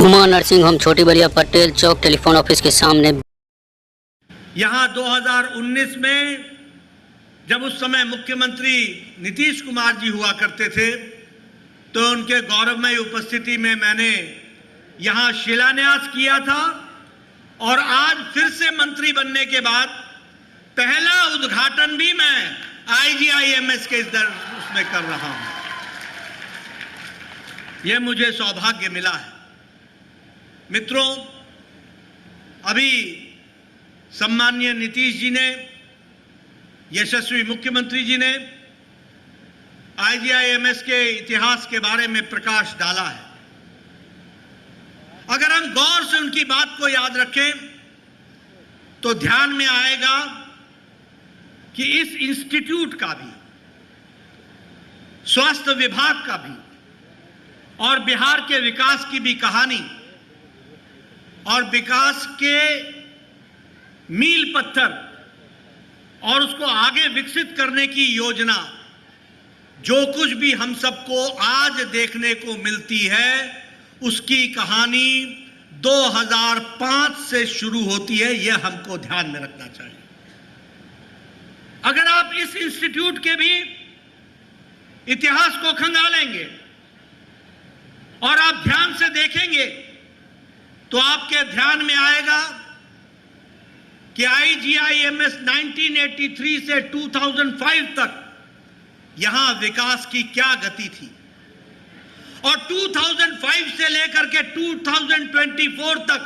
Huma nursing home छोटी बलिया पटेल चौक telephone office के सामने। यहां 2019 में जब उस समय मुख्यमंत्री नीतीश कुमार जी हुआ करते थे तो उनके गौरवमय उपस्थिति में मैंने यहां शिलान्यास किया था और आज फिर से मंत्री बनने के बाद पहला उद्घाटन भी मैं IGIMS के उसमें कर रहा हूं। यह मुझे सौभाग्य मिला है। मित्रों, अभी सम्माननीय नीतीश जी ने, यशस्वी मुख्यमंत्री जी ने IGIMS के इतिहास के बारे में प्रकाश डाला है। अगर हम गौर से उनकी बात को याद रखें तो ध्यान में आएगा कि इस इंस्टीट्यूट का भी, स्वास्थ्य विभाग का भी और बिहार के विकास की भी कहानी और विकास के मील पत्थर और उसको आगे विकसित करने की योजना, जो कुछ भी हम सबको आज देखने को मिलती है, उसकी कहानी 2005 से शुरू होती है। यह हमको ध्यान में रखना चाहिए। अगर आप इस इंस्टीट्यूट के भी इतिहास को खंगालेंगे और आप ध्यान से देखेंगे तो आपके ध्यान में आएगा कि IGIMS 1983 से 2005 तक यहां विकास की क्या गति थी और 2005 से लेकर के 2024 तक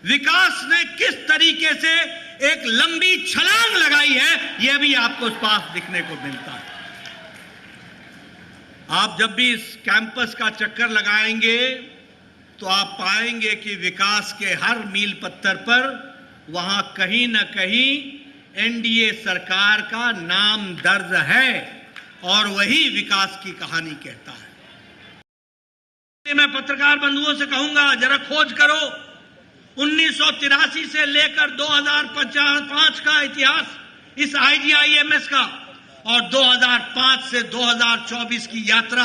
विकास ने किस तरीके से एक लंबी छलांग लगाई है, यह भी आपको साफ दिखने को मिलता है। आप जब भी इस कैंपस का चक्कर लगाएंगे तो आप पाएंगे कि विकास के हर मील पत्थर पर वहां कहीं ना कहीं NDA सरकार का नाम दर्ज है और वही विकास की कहानी कहता है। मैं पत्रकार बंधुओं से कहूंगा, जरा खोज करो 1983 से लेकर 2005 का इतिहास इस IGIMS का और 2005 से 2024 की यात्रा।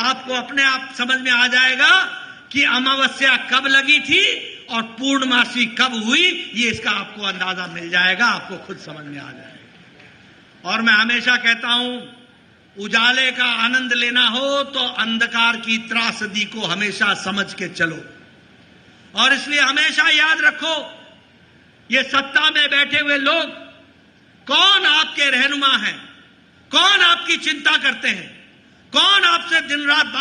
आपको अपने आप समझ में आ जाएगा कि अमावस्या कब लगी थी और पूर्णमासी कब हुई। ये इसका आपको अंदाजा मिल जाएगा, आपको खुद समझ में आ जाएगा। और मैं हमेशा कहता हूं, उजाले का आनंद लेना हो तो अंधकार की त्रासदी को हमेशा समझ के चलो। और इसलिए हमेशा याद रखो, ये सत्ता में बैठे हुए लोग कौन आपके रहनुमा हैं, कौन आपकी चिंता करते हैं, कौन आपसे दिन रात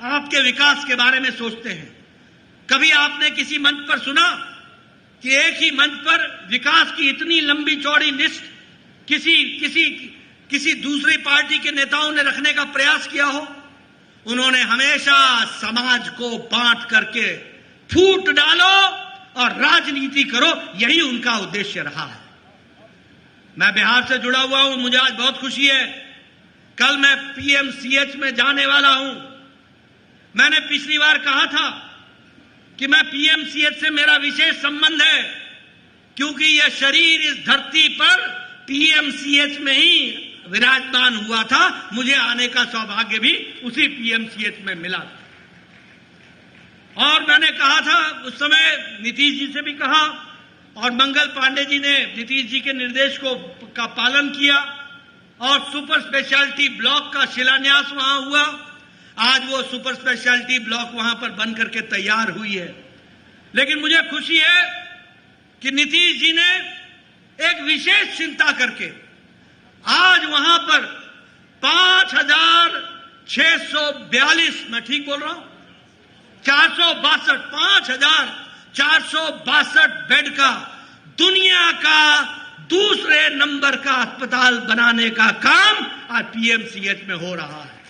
आपके विकास के बारे में सोचते हैं। कभी आपने किसी मंच पर सुना कि एक ही मंच पर विकास की इतनी लंबी चौड़ी लिस्ट किसी दूसरी पार्टी के नेताओं ने रखने का प्रयास किया हो? उन्होंने हमेशा समाज को बांट करके फूट डालो और राजनीति करो, यही उनका उद्देश्य रहा है। मैं बिहार से जुड़ा हुआ हूं, मुझे आज बहुत खुशी है। कल मैं PMCH में जाने वाला हूं। मैंने पिछली बार कहा था कि मैं PMCH से मेरा विशेष संबंध है, क्योंकि यह शरीर इस धरती पर PMCH में ही विराजमान हुआ था। मुझे आने का सौभाग्य भी उसी PMCH में मिला। और मैंने कहा था उस समय, नीतीश जी से भी कहा और मंगल पांडे जी ने नीतीश जी के निर्देश का पालन किया और सुपर स्पेशलिटी ब्लॉक का शिलान्यास वहां हुआ। आज वो सुपर स्पेशलिटी ब्लॉक वहां पर बन करके तैयार हुई है। लेकिन मुझे खुशी है कि नीतीश जी ने एक विशेष चिंता करके आज वहां पर 5,642, मैं ठीक बोल रहा हूं, 5,462 बेड का दुनिया का दूसरे नंबर का अस्पताल बनाने का काम आज PMCH में हो रहा है।